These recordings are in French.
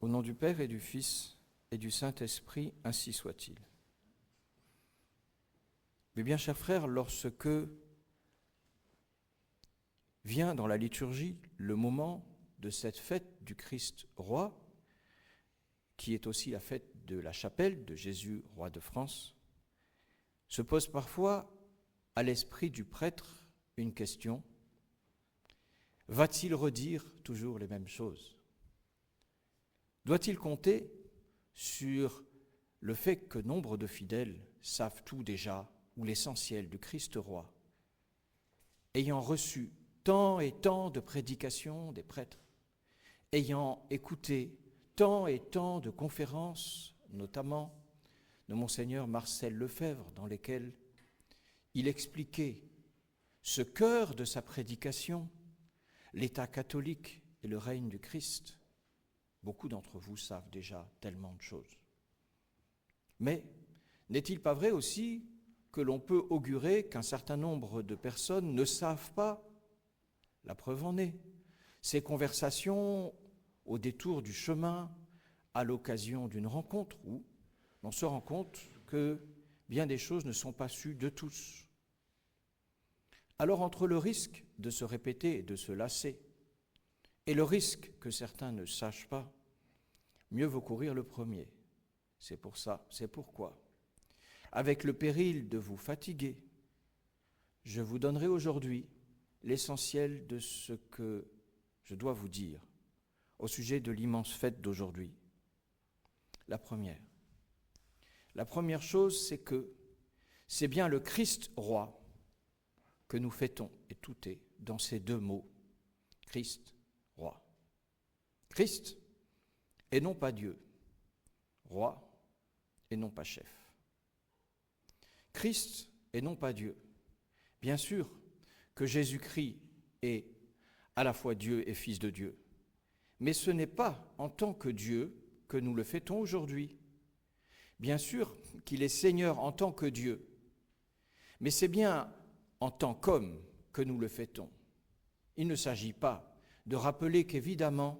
Au nom du Père et du Fils et du Saint-Esprit, ainsi soit-il. Mais bien, chers frères, lorsque vient dans la liturgie le moment de cette fête du Christ roi, qui est aussi la fête de la chapelle de Jésus, roi de France, se pose parfois à l'esprit du prêtre une question. Va-t-il redire toujours les mêmes choses ? Doit-il compter sur le fait que nombre de fidèles savent tout déjà, ou l'essentiel du Christ roi, ayant reçu tant et tant de prédications des prêtres, ayant écouté tant et tant de conférences, notamment de Monseigneur Marcel Lefebvre, dans lesquelles il expliquait ce cœur de sa prédication, l'État catholique et le règne du Christ. Beaucoup d'entre vous savent déjà tellement de choses. Mais n'est-il pas vrai aussi que l'on peut augurer qu'un certain nombre de personnes ne savent pas? La preuve en est. Ces conversations au détour du chemin, à l'occasion d'une rencontre, où l'on se rend compte que bien des choses ne sont pas sues de tous. Alors entre le risque de se répéter et de se lasser, et le risque que certains ne sachent pas, mieux vaut courir le premier. C'est pourquoi, avec le péril de vous fatiguer, je vous donnerai aujourd'hui l'essentiel de ce que je dois vous dire au sujet de l'immense fête d'aujourd'hui. La première chose, c'est que c'est bien le Christ roi que nous fêtons, et tout est dans ces deux mots, Christ roi. Christ et non pas Dieu, roi et non pas chef. Christ et non pas Dieu. Bien sûr que Jésus-Christ est à la fois Dieu et Fils de Dieu, mais ce n'est pas en tant que Dieu que nous le fêtons aujourd'hui. Bien sûr qu'il est Seigneur en tant que Dieu, mais c'est bien en tant qu'homme que nous le fêtons. Il ne s'agit pas de rappeler qu'évidemment,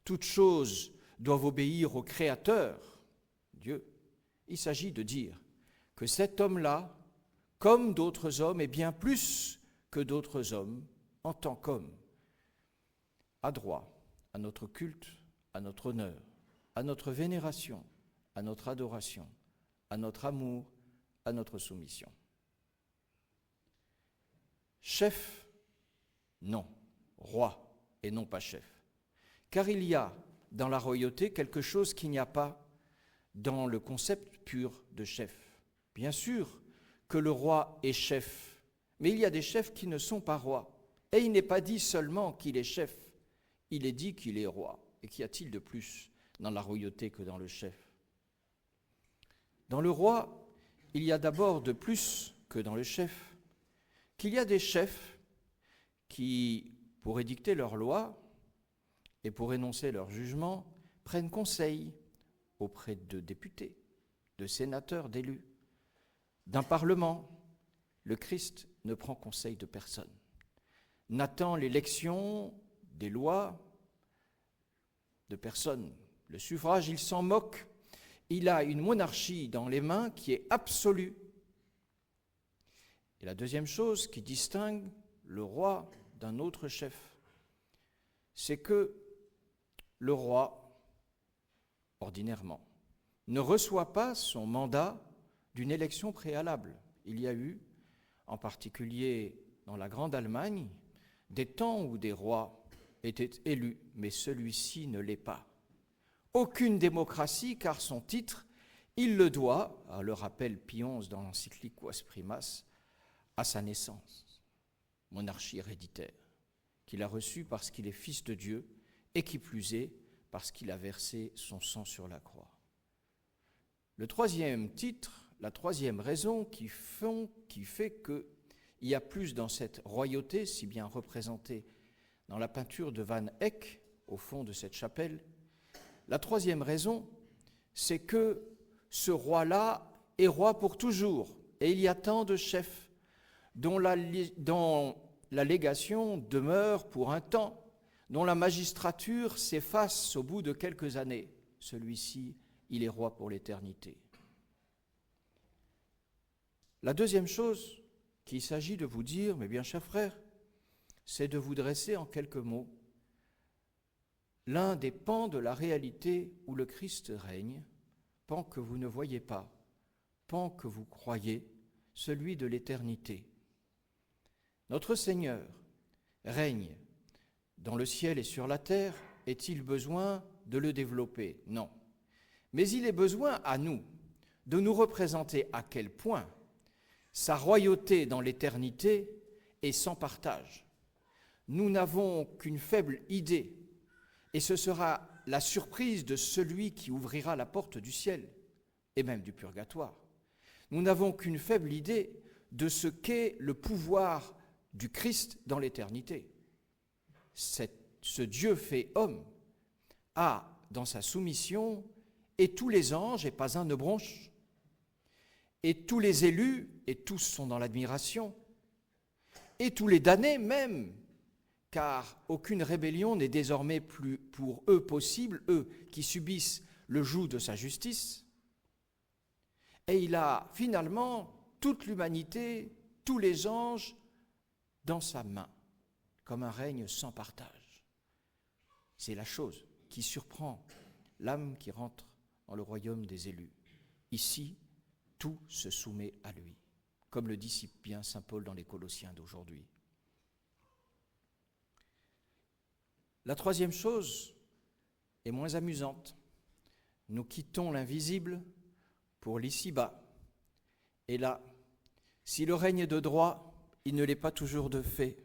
toutes choses doivent obéir au Créateur, Dieu. Il s'agit de dire que cet homme-là, comme d'autres hommes, et bien plus que d'autres hommes, en tant qu'homme, a droit à notre culte, à notre honneur, à notre vénération, à notre adoration, à notre amour, à notre soumission. Chef, non, roi et non pas chef. Car il y a dans la royauté quelque chose qu'il n'y a pas dans le concept pur de chef. Bien sûr que le roi est chef, mais il y a des chefs qui ne sont pas rois. Et il n'est pas dit seulement qu'il est chef, il est dit qu'il est roi. Et qu'y a-t-il de plus dans la royauté que dans le chef? Dans le roi, il y a d'abord de plus que dans le chef, qu'il y a des chefs qui, pour édicter leurs lois et pour énoncer leurs jugements, prennent conseil auprès de députés, de sénateurs, d'élus, d'un parlement. Le Christ ne prend conseil de personne, n'attend l'élection des lois de personne. Le suffrage, il s'en moque. Il a une monarchie dans les mains qui est absolue. Et la deuxième chose qui distingue le roi d'un autre chef, c'est que le roi, ordinairement, ne reçoit pas son mandat d'une élection préalable. Il y a eu, en particulier dans la Grande Allemagne, des temps où des rois étaient élus, mais celui-ci ne l'est pas. Aucune démocratie, car son titre, il le doit, le rappelle Pie XI dans l'encyclique Quas Primas, à sa naissance, monarchie héréditaire, qu'il a reçue parce qu'il est fils de Dieu, et qui plus est, parce qu'il a versé son sang sur la croix. Le troisième titre, la troisième raison qui fait qu'il y a plus dans cette royauté, si bien représentée dans la peinture de Van Eyck, au fond de cette chapelle, la troisième raison, c'est que ce roi-là est roi pour toujours. Et il y a tant de chefs dont la légation demeure pour un temps, dont la magistrature s'efface au bout de quelques années. Celui-ci, il est roi pour l'éternité. La deuxième chose qu'il s'agit de vous dire, mes bien chers frères, c'est de vous dresser en quelques mots l'un des pans de la réalité où le Christ règne, pan que vous ne voyez pas, pan que vous croyez, celui de l'éternité. Notre Seigneur règne dans le ciel et sur la terre. Est-il besoin de le développer? Non. Mais il est besoin à nous de nous représenter à quel point sa royauté dans l'éternité est sans partage. Nous n'avons qu'une faible idée, et ce sera la surprise de celui qui ouvrira la porte du ciel, et même du purgatoire. Nous n'avons qu'une faible idée de ce qu'est le pouvoir du Christ dans l'éternité. Ce Dieu fait homme a dans sa soumission et tous les anges, et pas un ne bronche, et tous les élus, et tous sont dans l'admiration, et tous les damnés même, car aucune rébellion n'est désormais plus pour eux possible, eux qui subissent le joug de sa justice. Et il a finalement toute l'humanité, tous les anges dans sa main, comme un règne sans partage. C'est la chose qui surprend l'âme qui rentre dans le royaume des élus. Ici, tout se soumet à lui, comme le dit si bien saint Paul dans les Colossiens d'aujourd'hui. La troisième chose est moins amusante. Nous quittons l'invisible pour l'ici-bas. Et là, si le règne de droit, il ne l'est pas toujours de fait.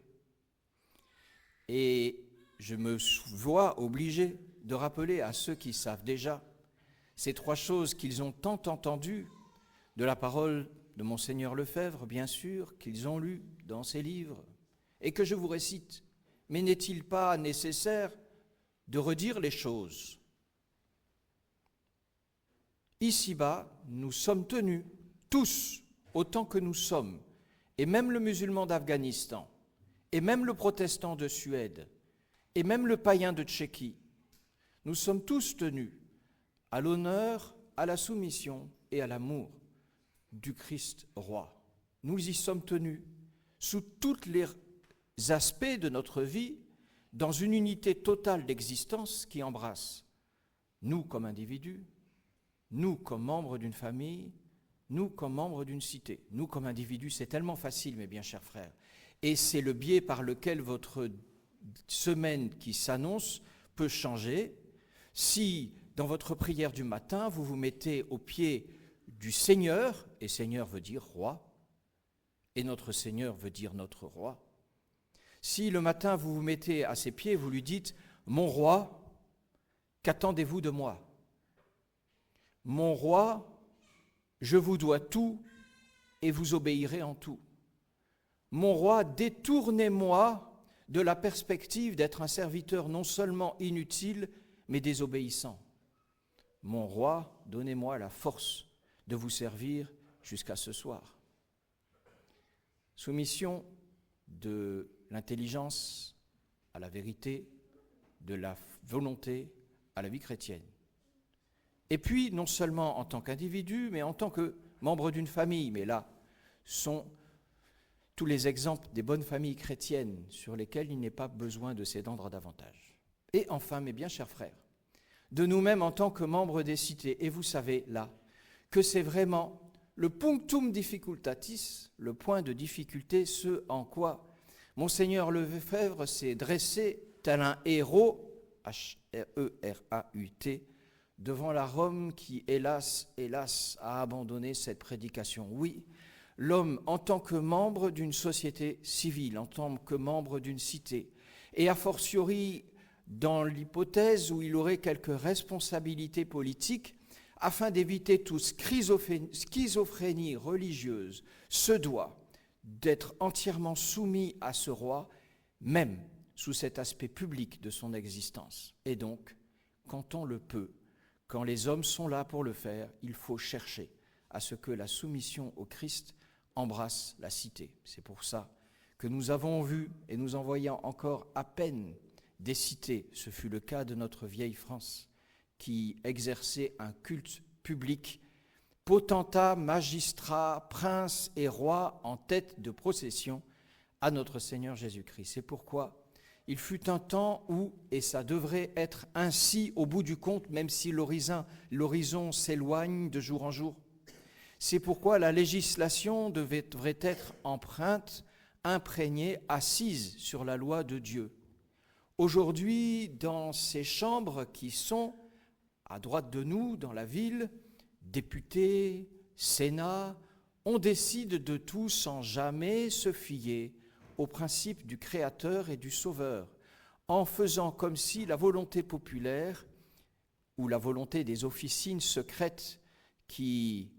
Et je me vois obligé de rappeler à ceux qui savent déjà ces trois choses qu'ils ont tant entendues de la parole de Monseigneur Lefebvre, bien sûr, qu'ils ont lues dans ses livres, et que je vous récite. Mais n'est-il pas nécessaire de redire les choses? Ici-bas, nous sommes tenus, tous, autant que nous sommes, et même le musulman d'Afghanistan, et même le protestant de Suède, et même le païen de Tchéquie, nous sommes tous tenus à l'honneur, à la soumission et à l'amour du Christ roi. Nous y sommes tenus sous tous les aspects de notre vie, dans une unité totale d'existence qui embrasse nous comme individus, nous comme membres d'une famille, nous comme membres d'une cité. Nous comme individus, c'est tellement facile, mes bien chers frères. Et c'est le biais par lequel votre semaine qui s'annonce peut changer. Si, dans votre prière du matin, vous vous mettez au pied du Seigneur, et Seigneur veut dire roi, et notre Seigneur veut dire notre roi. Si le matin vous vous mettez à ses pieds, vous lui dites « Mon roi, qu'attendez-vous de moi? Mon roi, je vous dois tout et vous obéirez en tout. Mon roi, détournez-moi de la perspective d'être un serviteur non seulement inutile, mais désobéissant. Mon roi, donnez-moi la force de vous servir jusqu'à ce soir. » Soumission de l'intelligence à la vérité, de la volonté à la vie chrétienne. Et puis, non seulement en tant qu'individu, mais en tant que membre d'une famille. Mais là, sont tous les exemples des bonnes familles chrétiennes sur lesquelles il n'est pas besoin de s'étendre davantage. Et enfin, mes bien chers frères, de nous-mêmes en tant que membres des cités. Et vous savez, là, que c'est vraiment le punctum difficultatis, le point de difficulté, ce en quoi Monseigneur Lefebvre s'est dressé tel un héros, H-E-R-A-U-T, devant la Rome qui, hélas, a abandonné cette prédication. Oui, l'homme en tant que membre d'une société civile, en tant que membre d'une cité, et a fortiori dans l'hypothèse où il aurait quelques responsabilités politiques, afin d'éviter toute schizophrénie religieuse, se doit d'être entièrement soumis à ce roi, même sous cet aspect public de son existence. Et donc, quand on le peut, quand les hommes sont là pour le faire, il faut chercher à ce que la soumission au Christ embrasse la cité. C'est pour ça que nous avons vu, et nous en voyons encore à peine des cités. Ce fut le cas de notre vieille France, qui exerçait un culte public, potentats, magistrats, princes et rois en tête de procession à notre Seigneur Jésus-Christ. C'est pourquoi il fut un temps où, et ça devrait être ainsi au bout du compte, même si l'horizon s'éloigne de jour en jour, c'est pourquoi la législation devrait être empreinte, imprégnée, assise sur la loi de Dieu. Aujourd'hui, dans ces chambres qui sont à droite de nous, dans la ville, députés, Sénat, on décide de tout sans jamais se fier au principe du Créateur et du Sauveur, en faisant comme si la volonté populaire ou la volonté des officines secrètes qui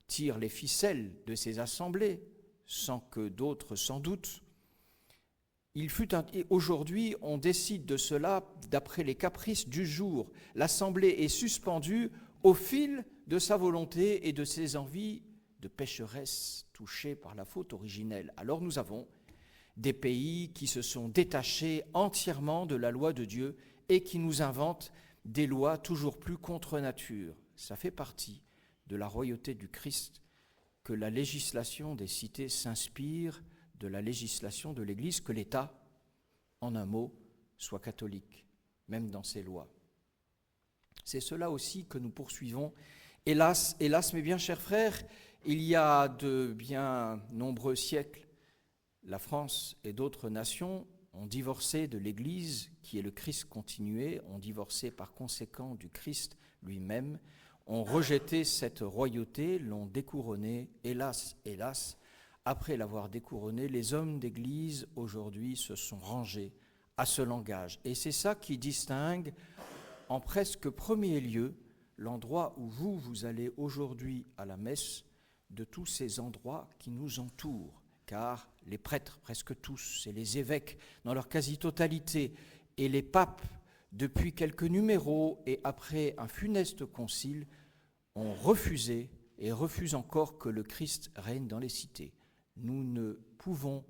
tirent les ficelles de ces assemblées, sans que d'autres s'en doutent, aujourd'hui, on décide de cela d'après les caprices du jour. L'Assemblée est suspendue au fil de sa volonté et de ses envies de pécheresse touchée par la faute originelle. Alors nous avons des pays qui se sont détachés entièrement de la loi de Dieu et qui nous inventent des lois toujours plus contre nature. Ça fait partie de la royauté du Christ que la législation des cités s'inspire de la législation de l'Église, que l'État, en un mot, soit catholique, même dans ses lois. C'est cela aussi que nous poursuivons. Hélas, mes bien chers frères, il y a de bien nombreux siècles, la France et d'autres nations ont divorcé de l'Église, qui est le Christ continué, ont divorcé par conséquent du Christ lui-même, ont rejeté cette royauté, l'ont découronnée, hélas, après l'avoir découronné, les hommes d'Église aujourd'hui se sont rangés à ce langage. Et c'est ça qui distingue en presque premier lieu l'endroit où vous allez aujourd'hui à la messe de tous ces endroits qui nous entourent. Car les prêtres, presque tous, et les évêques dans leur quasi-totalité, et les papes, depuis quelques numéros et après un funeste concile, ont refusé et refusent encore que le Christ règne dans les cités. Nous ne pouvons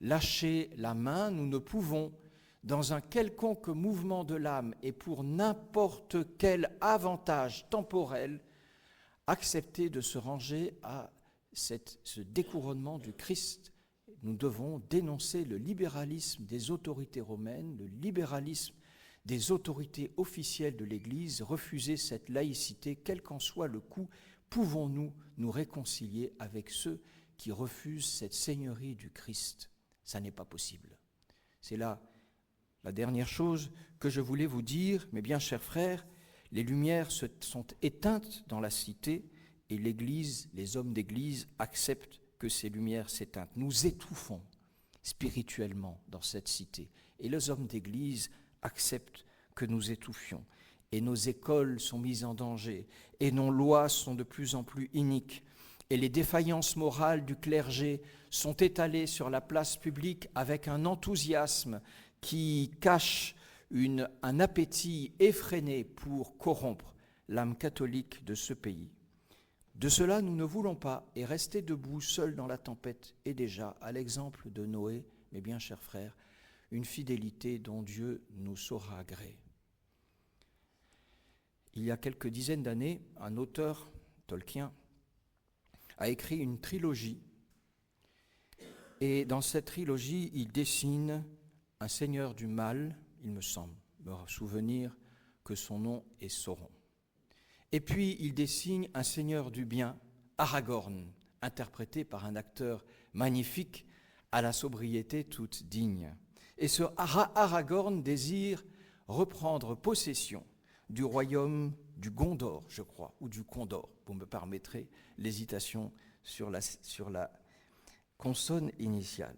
lâcher la main, nous ne pouvons, dans un quelconque mouvement de l'âme et pour n'importe quel avantage temporel, accepter de se ranger à ce découronnement du Christ. Nous devons dénoncer le libéralisme des autorités romaines, le libéralisme des autorités officielles de l'Église, refuser cette laïcité, quel qu'en soit le coût. Pouvons-nous nous réconcilier avec ceux qui refusent cette seigneurie du Christ? Ça n'est pas possible. C'est là la dernière chose que je voulais vous dire, mes bien chers frères. Les lumières sont éteintes dans la cité et l'Église, les hommes d'Église acceptent que ces lumières s'éteignent. Nous étouffons spirituellement dans cette cité et les hommes d'Église acceptent que nous étouffions. Et nos écoles sont mises en danger et nos lois sont de plus en plus iniques. Et les défaillances morales du clergé sont étalées sur la place publique avec un enthousiasme qui cache un appétit effréné pour corrompre l'âme catholique de ce pays. De cela, nous ne voulons pas, et rester debout seul dans la tempête est déjà, à l'exemple de Noé, mes bien chers frères, une fidélité dont Dieu nous saura gré. Il y a quelques dizaines d'années, un auteur, Tolkien, a écrit une trilogie. Et dans cette trilogie, il dessine un seigneur du mal, il me semble, me souvenir que son nom est Sauron. Et puis, il dessine un seigneur du bien, Aragorn, interprété par un acteur magnifique, à la sobriété toute digne. Et ce Aragorn désire reprendre possession du royaume du Gondor, je crois, ou du Condor. Vous me permettrez l'hésitation sur la consonne initiale.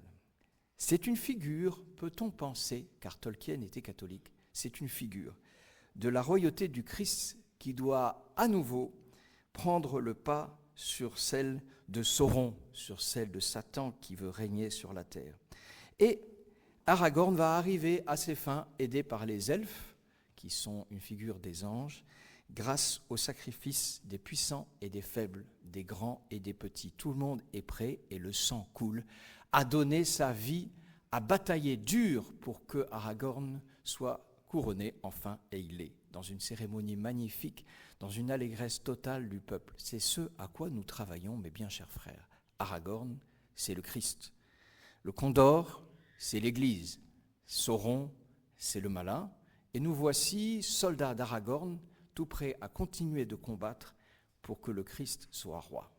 C'est une figure, peut-on penser, car Tolkien était catholique, c'est une figure de la royauté du Christ qui doit à nouveau prendre le pas sur celle de Sauron, sur celle de Satan qui veut régner sur la terre. Et Aragorn va arriver à ses fins, aidé par les elfes, qui sont une figure des anges, grâce au sacrifice des puissants et des faibles, des grands et des petits. Tout le monde est prêt et le sang coule à donner sa vie a bataillé dur pour que Aragorn soit couronné enfin, et il l'est, dans une cérémonie magnifique, dans une allégresse totale du peuple. C'est ce à quoi nous travaillons, mes bien chers frères. Aragorn, c'est le Christ. Le Condor, c'est l'Église. Sauron, c'est le malin. Et nous voici, soldats d'Aragorn, tout prêts à continuer de combattre pour que le Christ soit roi.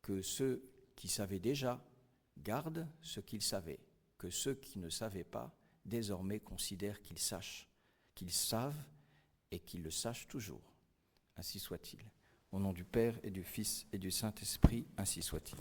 Que ceux qui savaient déjà gardent ce qu'ils savaient, que ceux qui ne savaient pas désormais considèrent qu'ils sachent, qu'ils savent et qu'ils le sachent toujours. Ainsi soit-il. Au nom du Père et du Fils et du Saint-Esprit, ainsi soit-il.